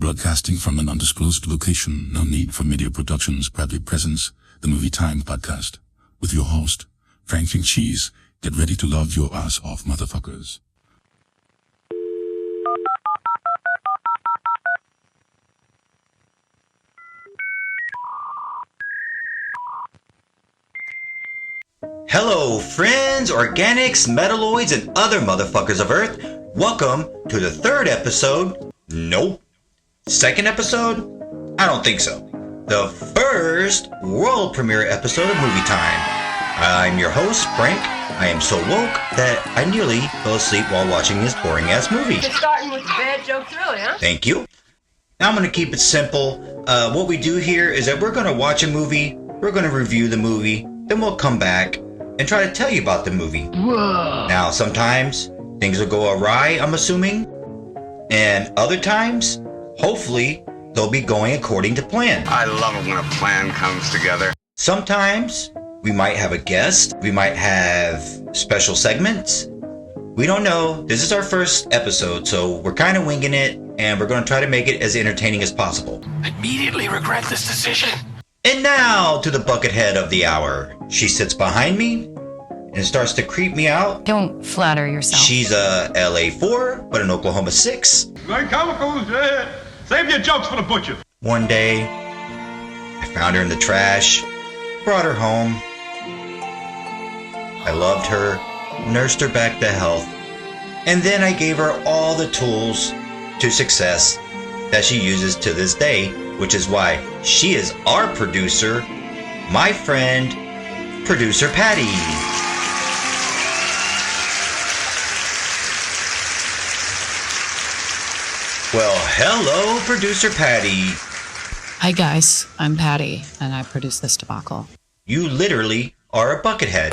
Broadcasting from an undisclosed location, no need for media productions, proudly presents the Movie Time Podcast. With your host, Franklin Cheese. Get ready to love your ass off, motherfuckers. Hello, friends, organics, metalloids, and other motherfuckers of Earth. Welcome to the third episode. Nope. Second episode? I don't think so. The first world premiere episode of Movie Time. I'm your host, Frank. I am so woke that I nearly fell asleep while watching this boring-ass movie. You're starting with the bad jokes early, huh? Thank you. Now I'm going to keep it simple. What we do here is that we're going to watch a movie, we're going to review the movie, then we'll come back and try to tell you about the movie. Whoa. Now, sometimes things will go awry, I'm assuming, and other times, hopefully, they'll be going according to plan. I love it when a plan comes together. Sometimes we might have a guest, we might have special segments. We don't know. This is our first episode, so we're kind of winging it, and we're going to try to make it as entertaining as possible. Immediately regret this decision. And now to the buckethead of the hour. She sits behind me and starts to creep me out. Don't flatter yourself. She's a LA 4, but an Oklahoma 6. Very comical. Save your jokes for the butcher. One day, I found her in the trash, brought her home. I loved her, nursed her back to health, and then I gave her all the tools to success that she uses to this day, which is why she is our producer, my friend, Producer Patty. Well, hello, Producer Patty. Hi guys, I'm Patty, and I produce this debacle. You literally are a buckethead.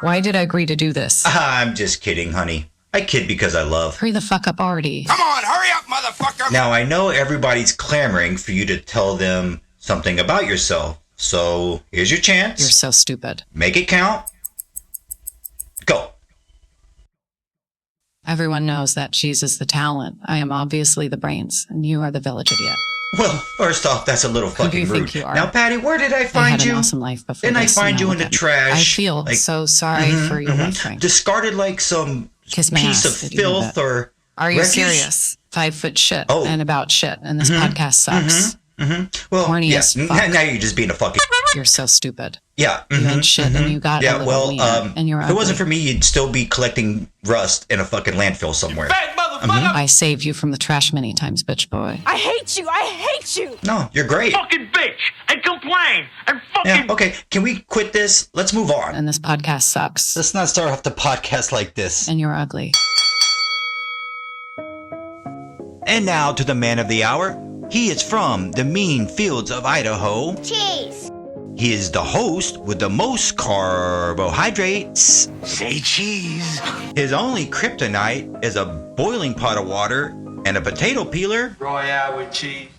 Why did I agree to do this? I'm just kidding, honey. I kid because I love. Hurry the fuck up already. Come on, hurry up, motherfucker! Now, I know everybody's clamoring for you to tell them something about yourself. So, here's your chance. You're so stupid. Make it count. Go. Everyone knows that Cheese is the talent. I am obviously the brains, and you are the village idiot. Well, first off, that's a little Who do fucking you rude. think you are? Now, Patty, where did I I find had you? an awesome life before Didn't I this, find and you in the again. trash? I feel like, so sorry for your wife, Frank. discarded like some Kiss my piece ass. of Did you know filth that? or Are you refuse? serious? 5 foot shit Oh. and about shit, and this podcast sucks. Well, Corny yeah. as fuck. Now you're just being a fucking. You're so stupid. Yeah. You ain't shit, and you got a Yeah, little well, wiener, and you're if it wasn't ugly. for me, you'd still be collecting rust in a fucking landfill somewhere. Bad motherfucker. I saved you from the trash many times, bitch boy. I hate you. I hate you. No, you're great. Fucking bitch and complain and fucking. Yeah, okay. Can we quit this? Let's move on. And this podcast sucks. Let's not start off the podcast like this. And you're ugly. And now to the man of the hour. He is from the mean fields of Idaho. Cheese. He is the host with the most carbohydrates. Say cheese. His only kryptonite is a boiling pot of water and a potato peeler. Royale with cheese.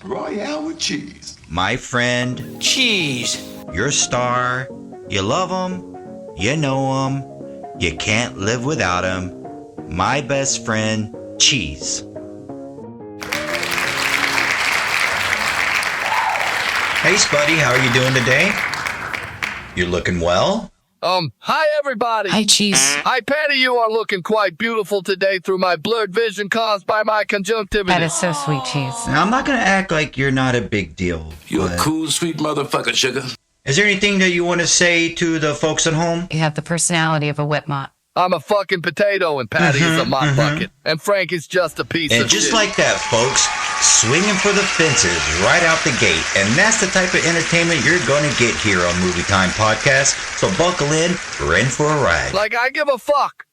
Royale with cheese. My friend, Cheese. your star. You love him. You know him. You can't live without him. My best friend, Cheese. Hey, Spuddy, how are you doing today? You looking well? Hi everybody. Hi, Cheese. Hi Patty, you are looking quite beautiful today through my blurred vision caused by my conjunctivity. That is so sweet, Cheese. Now, I'm not going to act like you're not a big deal. You a but cool, sweet motherfucker, sugar. Is there anything that you want to say to the folks at home? You have the personality of a Whitmot. I'm a fucking potato and Patty is a mop bucket. And Frank is just a piece And of just shit. like that, folks, swinging for the fences right out the gate. And that's the type of entertainment you're going to get here on Movie Time Podcast. So buckle in, we're in for a ride. Like I give a fuck.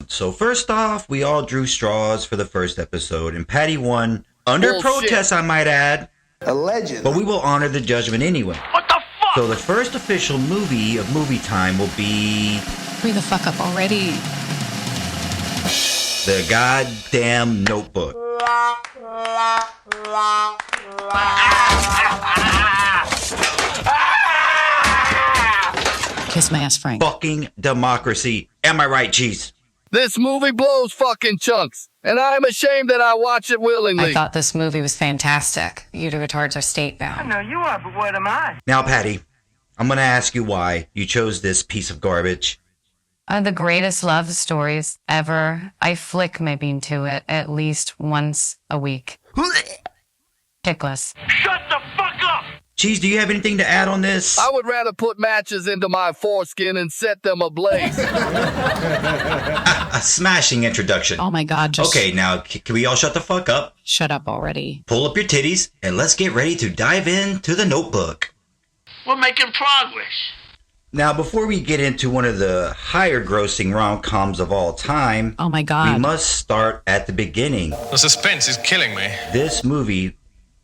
So first off, we all drew straws for the first episode, and Patty won under Bullshit. protest, I might add. Allegedly. But we will honor the judgment anyway. What the fuck? So the first official movie of Movie Time will be Hurry the fuck up already. The Goddamn Notebook. Kiss my ass, Frank. Fucking democracy. Am I right, Cheese? This movie blows fucking chunks, and I'm ashamed that I watch it willingly. I thought this movie was fantastic. You two retards are state I bound. know you are, but what am I? Now, Patty, I'm going to ask you why you chose this piece of garbage. The greatest love stories ever. I flick my bean to it at least once a week. Tickless. Shut the fuck up! Cheese, do you have anything to add on this? I would rather put matches into my foreskin and set them ablaze. A smashing introduction. Oh my God, just Okay, now, can we all shut the fuck up? shut up already. Pull up your titties, and let's get ready to dive into the Notebook. We're making progress. Now, before we get into one of the higher grossing rom-coms of all time, Oh my we God. must start at the beginning. The suspense is killing me. This movie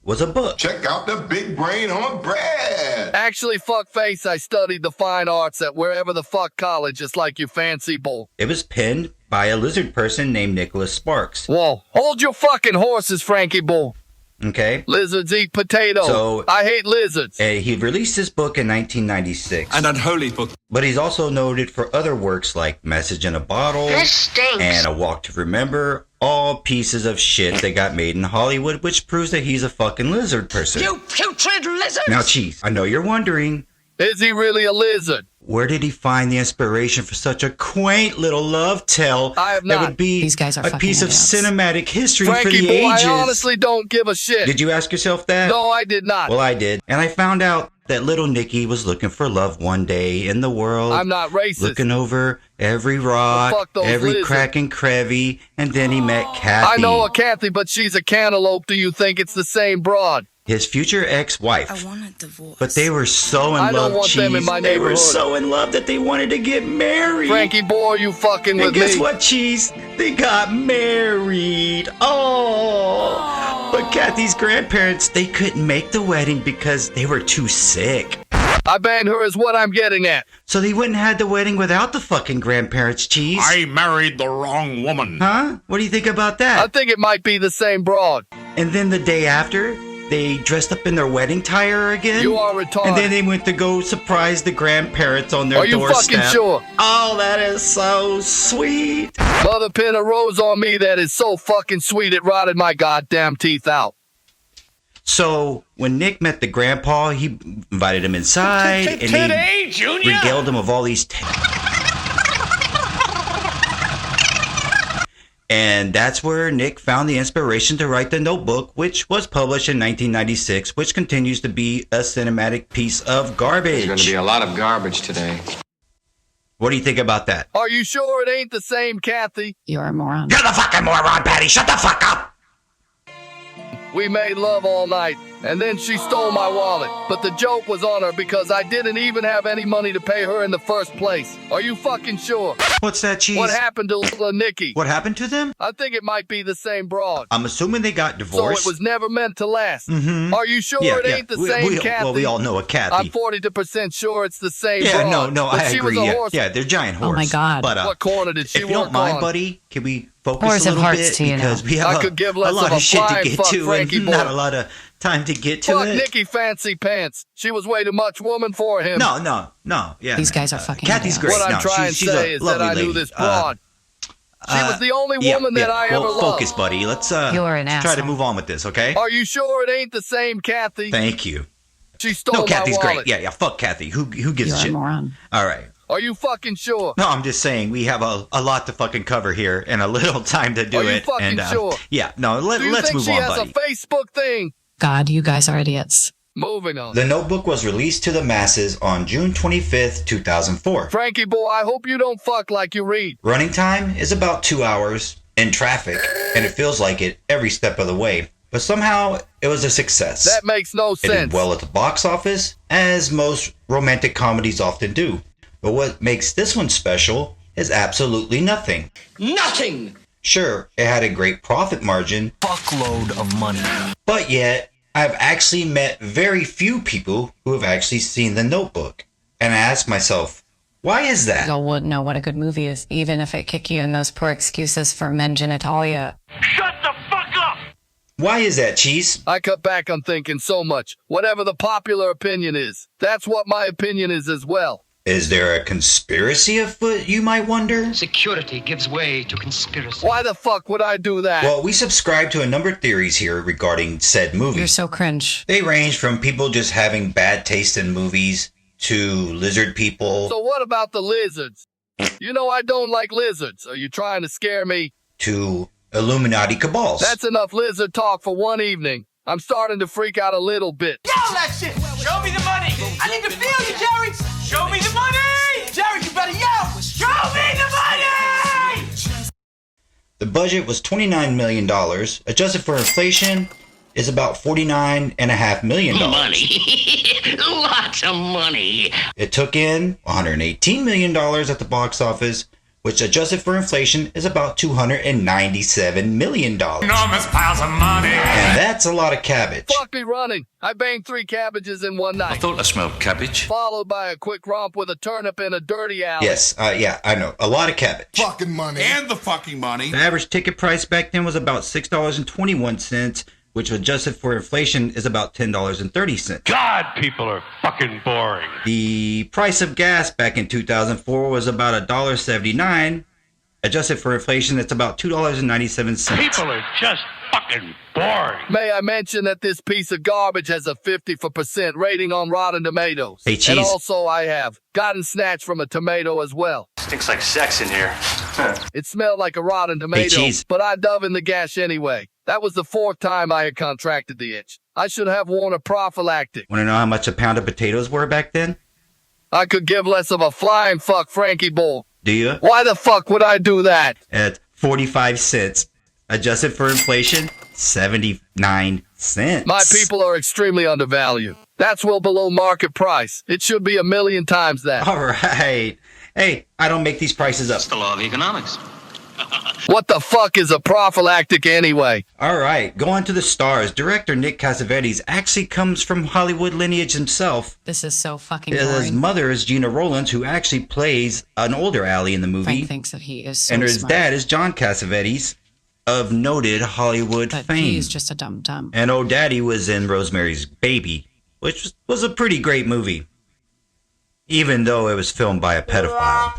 was a book. Check out the big brain on Brad. Actually, fuckface, I studied the fine arts at wherever the fuck college, just like you fancy bull. It was penned by a lizard person named Nicholas Sparks. Whoa, hold your fucking horses, Frankie bull. Okay? Lizards eat potato. So- I hate lizards. He released this book in 1996. An unholy book. But he's also noted for other works like Message in a Bottle stinks. and A Walk to Remember, all pieces of shit that got made in Hollywood, which proves that he's a fucking lizard person. You putrid lizard! Now, Chief, I know you're wondering, Is he really a lizard? where did he find the inspiration for such a quaint little love tale I have that not. would be These guys are a fucking piece of idiots. cinematic history for Frankie the boy, ages? I honestly don't give a shit. Did you ask yourself that? No, I did not. Well, I did. And I found out that little Nicky was looking for love one day in the world. I'm not racist. Looking over every rock, Well, fuck those every lizards. crack and crevy, and then he met Kathy, I know a Kathy, but she's a cantaloupe. Do you think it's the same broad? his future ex-wife. want a divorce. But they were so in I don't love, want them in Cheese. my They were neighborhood. so in love that they wanted to get married. Frankie boy, you fucking and with guess me. what, Cheese? They got married. Oh. But Kathy's grandparents, they couldn't make the wedding because they were too sick. I banned her is what I'm getting at. So they wouldn't have the wedding without the fucking grandparents, Cheese. married the wrong woman. Huh? What do you think about I that? think it might be the same broad. And then the day after, they dressed up in their wedding attire again. You are retarded. And then they went to go surprise the grandparents on their Are you doorstep. fucking sure? Oh, that is so sweet. Mother pinned a rose on me that is so fucking sweet it rotted my goddamn teeth out. So when Nick met the grandpa, he invited him inside and he Today, Junior! regaled him of all these. And that's where Nick found the inspiration to write The Notebook, which was published in 1996, which continues to be a cinematic piece of garbage. There's going to be a lot of garbage today. What do you think about that? Are you sure it ain't the same Kathy? You're a moron. You're the fucking moron, Patty! Shut the fuck up! We made love all night, and then she stole my wallet. But the joke was on her because I didn't even have any money to pay her in the first place. Are you fucking sure? What's that, Cheese? What happened to little Nikki? What happened to them? I think it might be the same broad. I'm assuming they got So divorced. it was never meant to last. Mhm. Are you sure it ain't the same Kathy? Well, we all know a Kathy. I'm 40% sure it's the same Yeah, broad. no, But I she agree. was a yeah, horse. yeah, they're giant horse. Oh my God. But What corner did she if you don't work mind, on? buddy, can we focus Horse a of little hearts bit to you because now. we have I could give less a lot of a of shit to flying get fuck, to Frankie and not boy. a lot of time to get to Fuck it. Nikki Fancy Pants. She was way too much woman for him. No. Yeah, These guys are fucking Kathy's idiots. great. What I'm No, trying she's to a say is that lovely I knew lady. this broad. She was the only woman that I ever loved. Focus, buddy. Let's You're an try to asshole. move on with this, okay? Are you sure it ain't the same Kathy? Thank you. She stole No, my Kathy's wallet. great. Yeah. Fuck Kathy. Who gives You're a a shit? moron. All right. Are you fucking sure? No, I'm just saying we have a lot to fucking cover here and a little time to do Are you it. fucking and, sure? Yeah. No. Do you Let's think move she on, has buddy. a Facebook thing? God, you guys are idiots. Moving on. The Notebook was released to the masses on June 25th, 2004. Frankie boy, I hope you don't fuck like you read. Running time is about 2 hours in traffic, and it feels like it every step of the way. But somehow, it was a success. That makes no It did sense. well at the box office, as most romantic comedies often do. But what makes this one special is absolutely nothing. Nothing! Sure, it had a great profit margin, Fuckload of money. but yet, I've actually met very few people who have actually seen The Notebook. And I ask myself, why is that? You wouldn't know what a good movie is, even if it kick you in those poor excuses for men genitalia. Shut the fuck up! Why is that, Cheese? I cut back on thinking so much. Whatever the popular opinion is, that's what my opinion is as well. Is there a conspiracy afoot, you might wonder? Security gives way to conspiracy. Why the fuck would I do that? Well, we subscribe to a number of theories here regarding said movie. You're so cringe. They range from people just having bad taste in movies to lizard people So what about the lizards? You know I don't like lizards. Are you trying to scare me? to Illuminati cabals. That's enough lizard talk for one evening. I'm starting to freak out a little bit. Yell that shit! Show me the money! I need to feel you, Jerry! Show me the money! Jerry, you better yell! Show me the money! The budget was $29 million. Adjusted for inflation is about $49.5 million. Money. Lots of money. It took in $118 million at the box office, which adjusted for inflation is about $297 million. Enormous piles of money. And that's a lot of cabbage. Fuck me running. I banged 3 cabbages in one night. thought I smelled cabbage. Followed by a quick romp with a turnip in a dirty alley. Yes, yeah, I know. A lot of cabbage. Fucking money. And the fucking money. The average ticket price back then was about $6.21, which adjusted for inflation is about $10.30. God, people are fucking boring. The price of gas back in 2004 was about $1.79. Adjusted for inflation, it's about $2.97. People are just fucking boring. May I mention that this piece of garbage has a 50% rating on Rotten Tomatoes. Hey, Cheese. And also I have gotten snatched from a tomato as well. Stinks like sex in here. It smelled like a rotten tomato, Cheese. but I dove in the gash anyway. That was the 4th time I had contracted the itch. I should have worn a prophylactic. Want to know how much a pound of potatoes were back then? I could give less of a flying fuck Frankie Bull. Do you? Why the fuck would I do that? At 45 cents. Adjusted for inflation, 79 cents. My people are extremely undervalued. That's well below market price. It should be 1,000,000 times that. All right. Hey, I don't make these prices up. It's the law of economics. What the fuck is a prophylactic anyway? All right, going to the stars. Director Nick Cassavetes actually comes from Hollywood lineage himself. This is so fucking His boring. mother is Gina Rowlands, who actually plays an older Allie in the movie. Frank thinks that he is so and his smart. dad is John Cassavetes of noted Hollywood But fame. he's just a dum-dum. And old daddy was in Rosemary's Baby, which was a pretty great movie, even though it was filmed by a pedophile.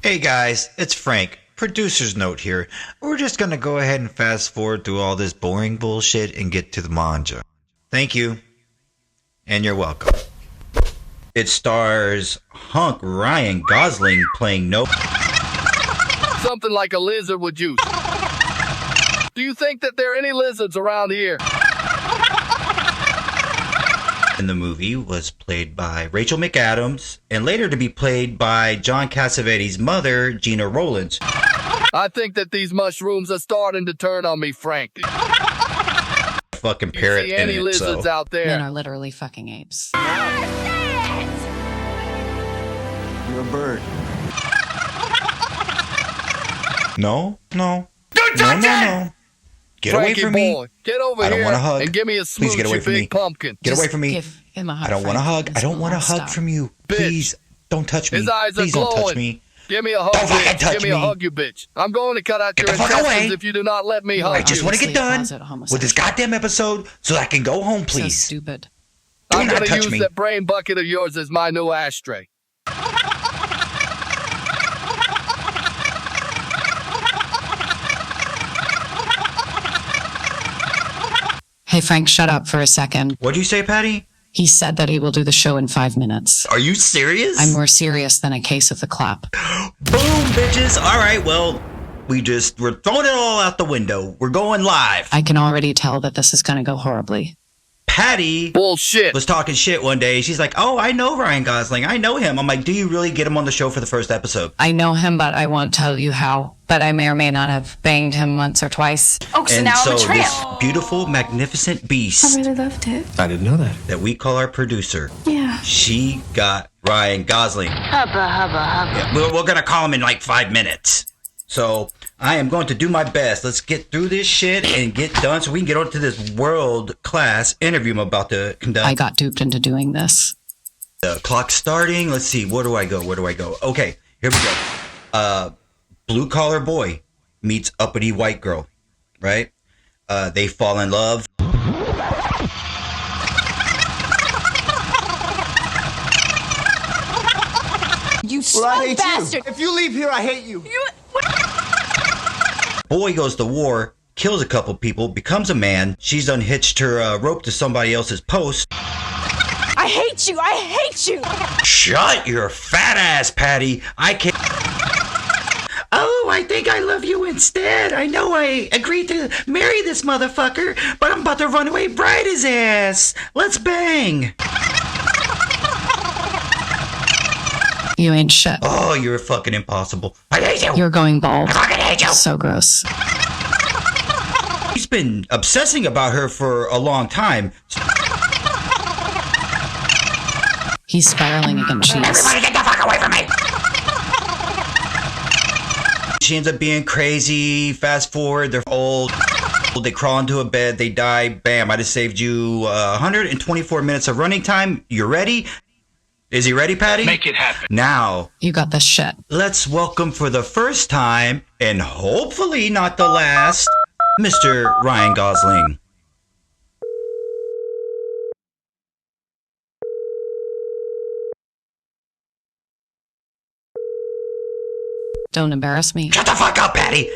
Hey guys, it's Frank. Producer's note here. We're just gonna go ahead and fast forward through all this boring bullshit and get to the manja. Thank you. And you're welcome. It stars hunk Ryan Gosling playing Something like a lizard would use. Do you think that there are any lizards around here? in the movie was played by Rachel McAdams and later to be played by John Cassavetes' mother, Gina Rowlands. I think that these mushrooms are starting to turn on me, Frank. Fucking parrot See in any it, lizards so. out Men there? are literally fucking apes. You're a bird. No. Don't touch it! No. Get away Frankie from me. boy, get over I don't here want a hug. and give me a smooch, Please get away you from big me. pumpkin. Get Just away from me. Give him a hug, I don't want a Frank. hug. I don't want a hug Stop. from you. Bitch. Please, don't touch me. His eyes are Please don't touch glowing. me. Give me a hug, Don't fucking bitch. touch Give me a me. hug, you bitch. I'm going to cut out Get your the fuck intestines away. if you do not let me hug I just you. want to get done Obviously a closet with this homosexual. goddamn episode so I can go home, So please. stupid. Do I'm not going to touch use me. that brain bucket of yours as my new ashtray. Hey, Frank, shut up for a second. What'd you say, Patty? He said that he will do the show in 5 minutes. Are you serious? I'm more serious than a case of the clap. Boom, bitches. All right, well, we're throwing it all out the window. We're going live. I can already tell that this is going to go horribly. Patty Bullshit. was talking shit one day. She's like, oh, I know Ryan Gosling. I know him. I'm like, do you really get him on the show for the first episode? I know him, but I won't tell you how. But I may or may not have banged him once or twice. Oh, so And now so I'm a tramp. this beautiful, magnificent beast really loved it. I didn't know that. that we call our producer, Yeah. she got Ryan Gosling. Hubba, hubba, hubba. Yeah, we're going to call him in like 5 minutes. So I am going to do my best. Let's get through this shit and get done so we can get on to this world-class interview I'm about to conduct. I got duped into doing this. The clock's starting. Let's see. Where do I go? Okay, here we go. Blue collar boy meets uppity white girl, right? They fall in love. Well, I hate bastard. you. If you leave here, I hate you. Boy goes to war, kills a couple people, becomes a man. She's unhitched her rope to somebody else's post. I hate you. I hate you. Shut your fat ass, Patty. I can't. Oh, I think I love you instead. I know I agreed to marry this motherfucker, but I'm about to run away bride his ass. Let's bang. You ain't shit. Oh, you're fucking impossible. I hate you. You're going bald. I fucking hate you. So gross. He's been obsessing about her for a long time. He's spiraling against cheese. Everybody get the fuck away from me! She ends up being crazy. Fast forward, they're old. They crawl into a bed, they die. Bam, I just saved you 124 minutes of running time. You're ready? Is he ready, Patty? Make it happen. Now, You got this shit. let's welcome for the first time, and hopefully not the last, Mr. Ryan Gosling. Don't embarrass me. Shut the fuck up, Patty!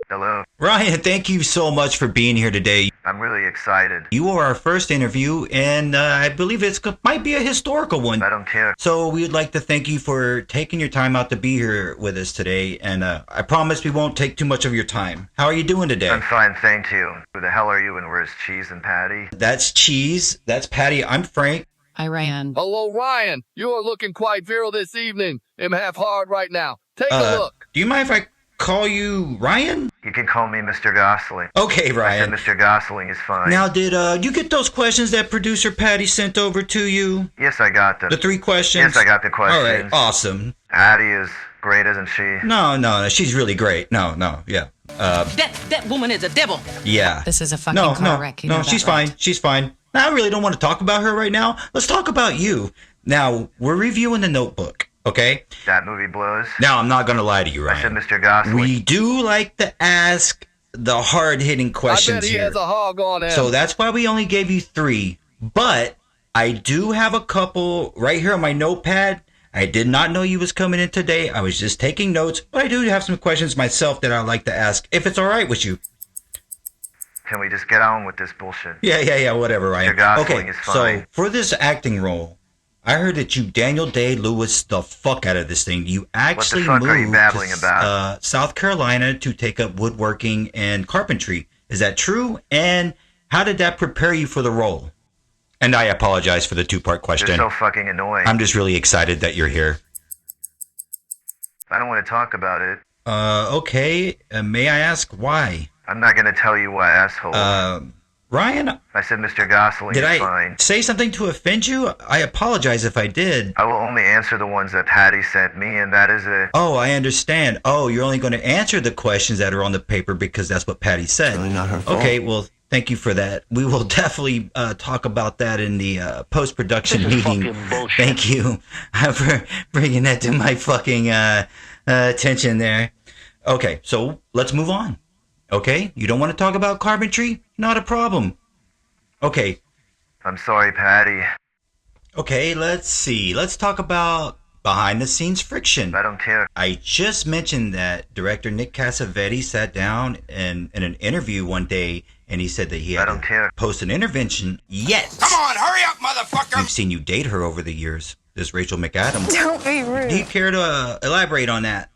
Hello. Ryan, thank you so much for being here today. I'm really excited. You are our first interview, and I believe might be a historical one. I don't care. So we would like to thank you for taking your time out to be here with us today, and I promise we won't take too much of your time. How are you doing today? I'm fine, thank you. Who the hell are you and where's Cheese and Patty? That's Cheese. That's Patty. I'm Frank. I ran. Hello, Ryan. You are looking quite virile this evening. I'm half hard right now. Take a look. Do you mind if I call you Ryan? You can call me Mr. Gosling. Okay, Ryan. I said Mr. Gosling is fine. Now, did you get those questions that producer Patty sent over to you? Yes, I got them. The 3 questions? Yes, I got the questions. All right, awesome. Patty is great, isn't she? No, she's really great. No, yeah. That woman is a devil. Yeah. This is a fucking car wreck. You know that, she's right? fine. She's fine. Now, I really don't want to talk about her right now. Let's talk about you. Now, we're reviewing The Notebook, okay? That movie blows. Now, I'm not going to lie to you, I said Ryan. Mr. Gosling. We do like to ask the hard-hitting I questions bet he here. has a hog on him. So that's why we only gave you 3. But I do have a couple right here on my notepad. I did not know you was coming in today. I was just taking notes. But I do have some questions myself that I'd like to ask, if it's all right with you. Can we just get on with this bullshit? Yeah, whatever, Ryan. Mr. Gosling Okay, is so fine. for this acting role, I heard that you Daniel Day-Lewis the fuck out of this thing. You actually fuck moved are you babbling to about? South Carolina to take up woodworking and carpentry. Is that true? And how did that prepare you for the role? And I apologize for the 2-part question. You're so fucking annoying. I'm just really excited that you're here. I don't want to talk about it. Okay. May I ask why? I'm not going to tell you why, asshole. Ryan, I said Mr. Gosling did is I fine. say something to offend you? I apologize if I did. I will only answer the ones that Patty sent me, and that is it. Oh, I understand. Oh, you're only going to answer the questions that are on the paper because that's what Patty said. Really not her fault. Okay, well, thank you for that. We will definitely talk about that in the post-production meeting. Thank you for bringing that to my fucking attention there. Okay, so let's move on. Okay, you don't want to talk about carpentry? Not a problem. Okay. I'm sorry, Patty. Okay, let's see. Let's talk about behind-the-scenes friction. I don't care. I just mentioned that director Nick Cassavetes sat down in an interview one day, and he said that he had to post an intervention. Yet, Come on, hurry up, motherfucker! we've seen you date her over the years, this Rachel McAdams. Don't be rude. Do you care to elaborate on that?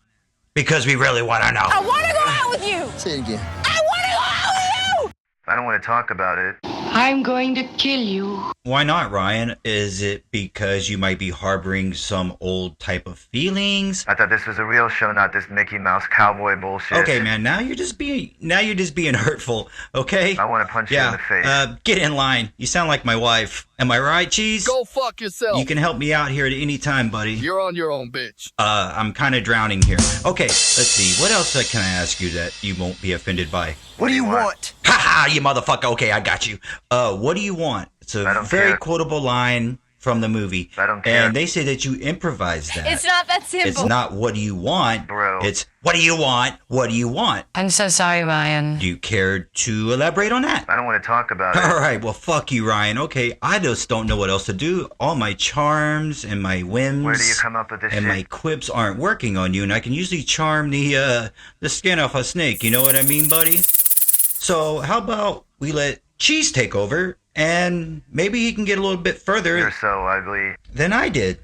Because we really want to know. I want to go out with you. Say it again. I want to go out with you. I don't want to talk about it. I'm going to kill you. Why not, Ryan? Is it because you might be harboring some old type of feelings? I thought this was a real show, not this Mickey Mouse cowboy bullshit. Okay, man. Now you're just being hurtful. Okay. I want to punch you in the face. Get in line. You sound like my wife. Am I right, Cheese? Go fuck yourself. You can help me out here at any time, buddy. You're on your own, bitch. I'm kind of drowning here. Okay, let's see. What else can I ask you that you won't be offended by? What do you want? Ha ha, you motherfucker. Okay, I got you. What do you want? It's a very quotable line. from the movie. I don't care. And they say that you improvised that. It's not that simple. It's not what do you want, Bro. It's what do you want? What do you want? I'm so sorry, Ryan. Do you care to elaborate on that? I don't want to talk about it. All right, well, fuck you, Ryan. Okay, I just don't know what else to do. All my charms and my whims Where do you come up with this and shit? my quips aren't working on you, and I can usually charm the skin off a snake. You know what I mean, buddy? So how about we let Cheese take over, and maybe he can get a little bit further You're so ugly. than I did.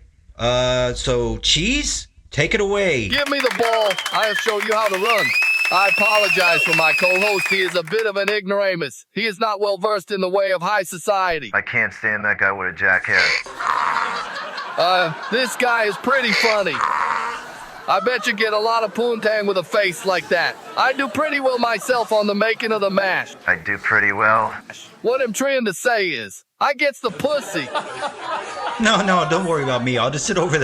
So Cheese, take it away. Give me the ball. I'll show you how to run. I apologize for my co-host. He is a bit of an ignoramus. He is not well versed in the way of high society. I can't stand that guy with a jack hair. This guy is pretty funny. I bet you get a lot of poontang with a face like that. I do pretty well myself on the making of the mash. I do pretty well. What I'm trying to say is, I gets the pussy. No, don't worry about me. I'll just sit over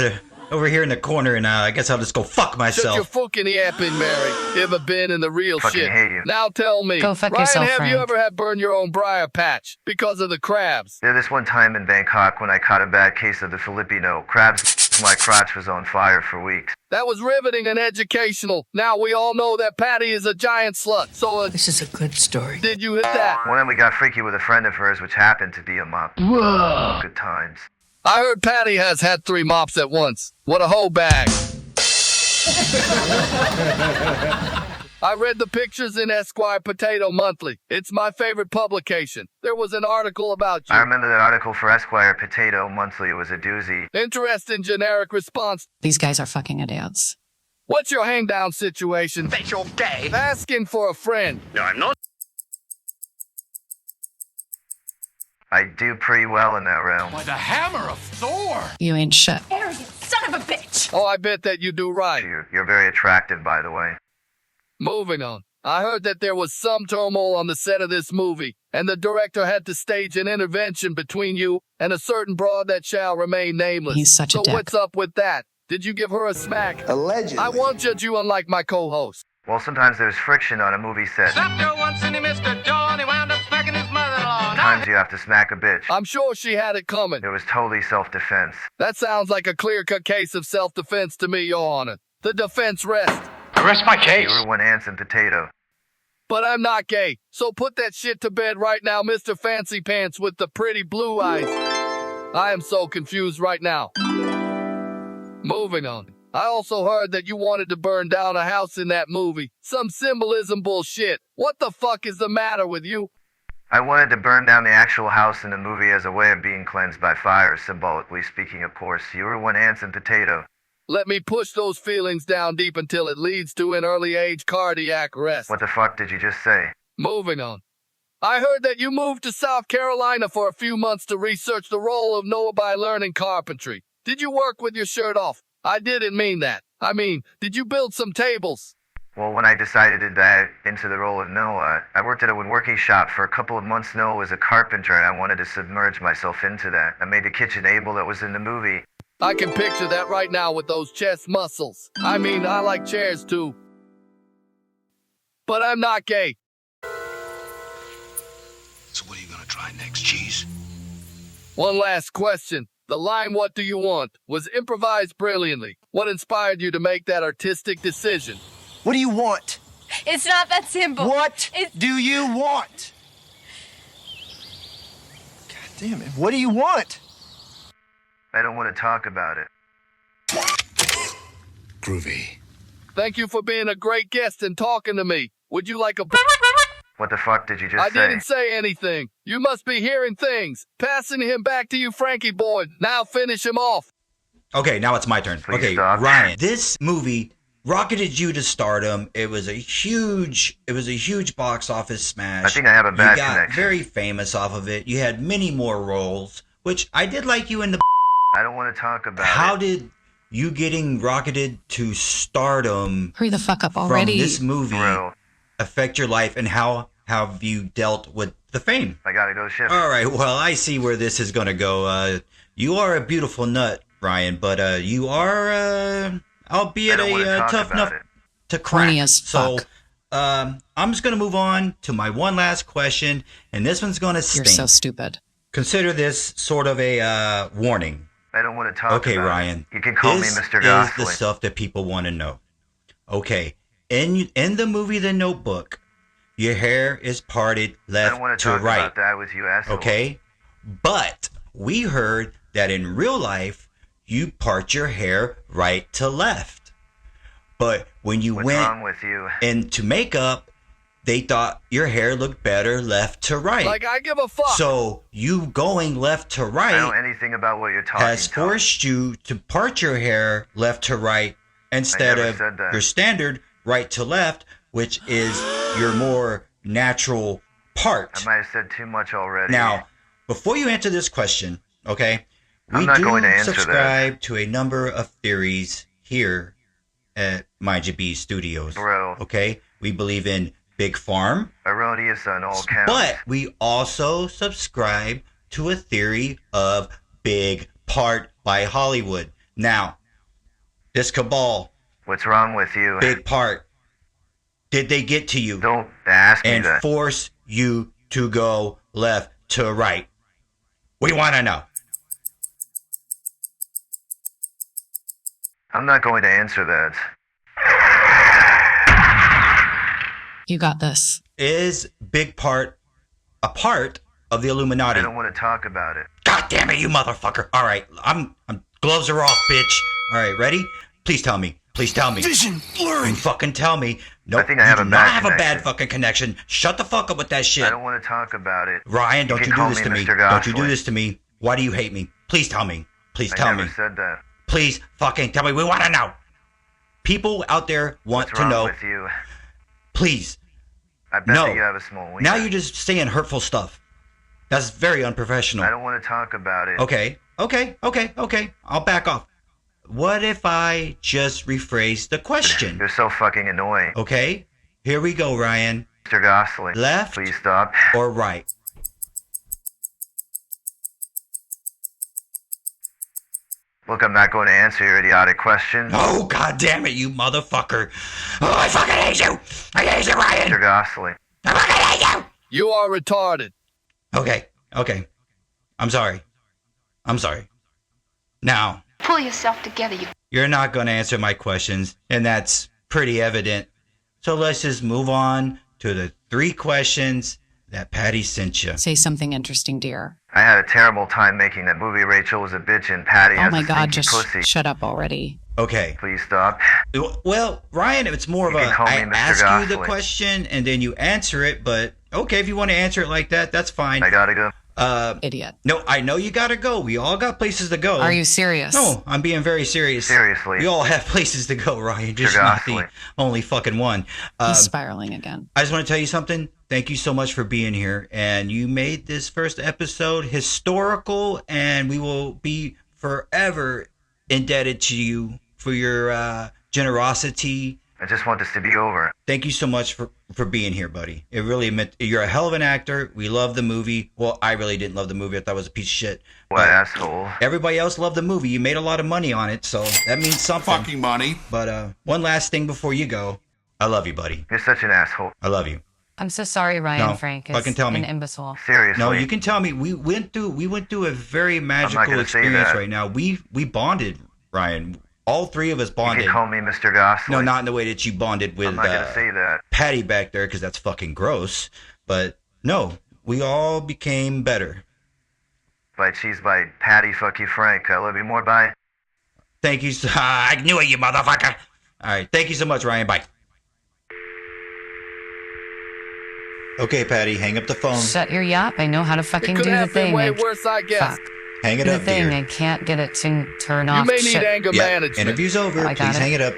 here in the corner, and I guess I'll just go fuck Shut myself. your fucking yapping, Mary. Ever been in the real Fucking shit? hate you. Now tell me, Go fuck Ryan, yourself, have you Frank. ever had burn your own briar patch because of the crabs? There this one time in Bangkok when I caught a bad case of the Filipino crabs. My crotch was on fire for weeks. That was riveting and educational. Now we all know that Patty is a giant slut. So This is a good story. did you hit that? One time we got freaky with a friend of hers, which happened to be a mop. Whoa. Good times. I heard Patty has had 3 mops at once. What a hoe bag. I read the pictures in Esquire Potato Monthly. It's my favorite publication. There was an article about I you. remember that article for Esquire Potato Monthly. It was a doozy. Interesting generic response. These guys are fucking idiots. What's your hang-down situation? Bet you're gay. Asking for a friend. No, I'm not. I do pretty well in that realm. By the hammer of Thor. You ain't shit. Arrogant son of a bitch. Oh, I bet that you do right. You're very attractive, by the way. Moving on. I heard that there was some turmoil on the set of this movie, and the director had to stage an intervention between you and a certain broad that shall remain nameless. He's such a so dick. what's up with that? Did you give her a smack? Allegedly. I won't judge you unlike my co-host. Well, sometimes there's friction on a movie set. once and he missed a door and he wound up smacking his mother-in-law. Sometimes you have to smack a bitch. I'm sure she had it coming. It was totally self-defense. That sounds like a clear-cut case of self-defense to me, Your Honor. The defense rests. Rest my case. You were one handsome potato. But I'm not gay, so put that shit to bed right now, Mr. Fancy Pants with the pretty blue eyes. I am so confused right now. Moving on. I also heard that you wanted to burn down a house in that movie. Some symbolism bullshit. What the fuck is the matter with you? I wanted to burn down the actual house in the movie as a way of being cleansed by fire, symbolically speaking, of course. You were one handsome potato. Let me push those feelings down deep until it leads to an early age cardiac arrest. What the fuck did you just say? Moving on. I heard that you moved to South Carolina for a few months to research the role of Noah by learning carpentry. Did you work with your shirt off? I didn't mean that. I mean, did you build some tables? Well, when I decided to dive into the role of Noah, I worked at a woodworking shop for a couple of months. Noah was a carpenter, and I wanted to submerge myself into that. I made the kitchen table that was in the movie. I can picture that right now with those chest muscles. I mean, I like chairs too. But I'm not gay. So what are you gonna try next, Cheese? One last question. The line, "What do you want?" was improvised brilliantly. What inspired you to make that artistic decision? What do you want? It's not that simple. What It's... do you want? God damn it. What do you want? I don't want to talk about it. Groovy. Thank you for being a great guest and talking to me. Would you like a... What the fuck did you just I say? didn't say anything. You must be hearing things. Passing him back to you, Frankie boy. Now finish him off. Okay, now it's my turn. Please Okay, stop. Ryan, this movie rocketed you to stardom. It was a huge box office smash. I think I have a bad You got connection. very famous off of it. You had many more roles, which I did like you in the. I don't want to talk about How it. did you getting rocketed to stardom Hurry the fuck up from already. this movie Bro, affect your life, and how have you dealt with the fame? I gotta go ship. All right, well, I see where this is going to go. You are a beautiful nut, Ryan, but you are, albeit I don't wanna a talk tough about enough it. to crack. Horny as So, fuck. I'm just going to move on to my one last question, and this one's going to You're stink. so stupid. consider this sort of a warning. I don't want to talk Okay, about Ryan. it. You can call me this Mr. is Gosling. the stuff that people want to know. Okay, in the movie The Notebook, your hair is parted I left don't want to to talk right. about that with you, asshole. Okay, but we heard that in real life you part your hair right to left. But when you What's went wrong with you? into makeup, they thought your hair looked better left to right. Like I give a fuck. So you going left to I don't know right anything about what you're talking has about. forced you to part your hair left to right instead never of said that. your standard right to left, which is your more natural part. I might have said too much already. Now, before you answer this question, okay, I'm we not do going to answer that. subscribe to a number of theories here at MyGB Studios. Bro. Okay, we believe in Big Farm, Erroneous on all counts. but we also subscribe to a theory of Big Part by Hollywood. Now, this cabal, What's wrong with you? Big Part, did they get to you Don't ask me and that. force you to go left to right? We want to know. I'm not going to answer that. You got this. Is Big Part a part of the Illuminati? I don't want to talk about it. God damn it, you motherfucker! All right, I'm gloves are off, bitch. All right, ready? Please tell me. Please tell me. Vision blurring. You fucking tell me. Nope, I think I have you a do bad not have a bad connection. fucking connection. Shut the fuck up with that I shit. don't want to talk about it. Ryan, don't can you do call this me to me. Mr. Don't you do Gosling. this to me. Why do you hate me? Please tell me. Please I tell never me. said that. Please fucking tell me. We want to know. People out there want What's to wrong know. with you? Please. I bet No. that you have a small wiener. Now you're just saying hurtful stuff. That's very unprofessional. I don't want to talk about it. Okay. I'll back off. What if I just rephrase the question? You're so fucking annoying. Okay? Here we go, Ryan. Mr. Gosling. Left Please stop. or right? Look, I'm not going to answer your idiotic questions. Oh, god damn it, you motherfucker. Oh, I fucking hate you. I hate you, Ryan. Mr. Gosling. I fucking hate you. You are retarded. Okay. I'm sorry. Now, Pull yourself together, you. you're not going to answer my questions, and that's pretty evident. So let's just move on to the 3 questions that Patty sent you. Say something interesting, dear. I had a terrible time making that movie. Rachel was a bitch and Patty Oh has my a God, stinky just pussy. shut up already. Okay. Please stop. Well, Ryan, it's more of You a can call me I Mr. ask you the Gosling. question and then you answer it, but okay, if you want to answer it like that, that's fine. I gotta go. Idiot. No, I know you gotta go. We all got places to go. Are you serious? No, I'm being very serious. Seriously. We all have places to go, Ryan. Just Mr. not the Gosling. only fucking one. He's spiraling again. I just want to tell you something. Thank you so much for being here. And you made this first episode historical, and we will be forever indebted to you for your generosity. I just want this to be over. Thank you so much for being here, buddy. It really meant you're a hell of an actor. We love the movie. Well, I really didn't love the movie. I thought it was a piece of shit. What But asshole. everybody else loved the movie. You made a lot of money on it, so that means something. Fucking money. But one last thing before you go. I love you, buddy. You're such an asshole. I love you. I'm so sorry, Ryan No, Frank is fucking tell me. an imbecile. Seriously. No, you can tell me. We went through a very magical gonna say experience that. right now. We bonded, Ryan. All 3 of us You bonded. can call me Mr. Gosling. No, not in the way that you bonded with I'm not gonna say that. Patty back there, because that's fucking gross. But no, we all became better. By cheese by Patty, fuck you, Frank. I love you more. Bye. Thank you. I knew it, you motherfucker. All right. Thank you so much, Ryan. Bye. Okay, Patty, hang up the phone. Shut your yap. I know how to fucking It could do the have been thing. way I- worse, I guess. Fuck. Hang it The up, thing. dear. I can't get it to turn You off. may need Shit. anger Yeah, management. interview's over. I got Please it. hang it up.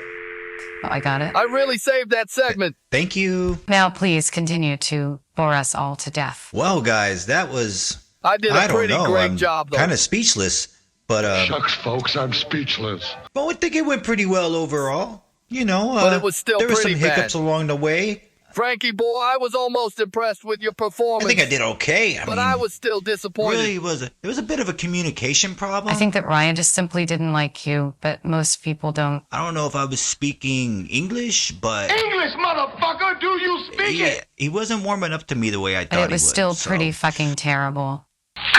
Oh, I got it. I really saved that segment. Thank you. Now, please continue to bore us all to death. Well, guys, that was... I did I a don't pretty know. great I'm job, though. kind of speechless, but Shucks, folks, I'm speechless. but I think it went pretty well overall. You know, But it was still there were some pretty hiccups bad. along the way. Frankie boy, I was almost impressed with your performance. I think I did okay. But I was still disappointed. Really it was a bit of a communication problem. I think that Ryan just simply didn't like you, but most people don't. I don't know if I was speaking English, but English, motherfucker, do you speak it? he wasn't warming up to me the way I thought But it he was would. still so- pretty fucking terrible.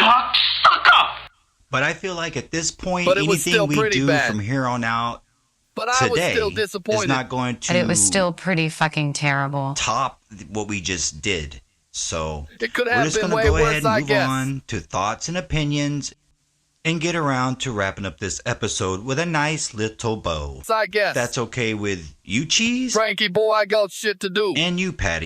cocksucker! But I feel like at this point, But it was anything still we pretty do bad. from here on out But I was today still is disappointed. not going to But it was still pretty fucking terrible. top what we just did. So It could we're have just been going to way go worse, ahead I and move guess. on to thoughts and opinions and get around to wrapping up this episode with a nice little bow. I guess. That's okay with you, Cheese, Frankie boy, I got shit to do. and you, Patty.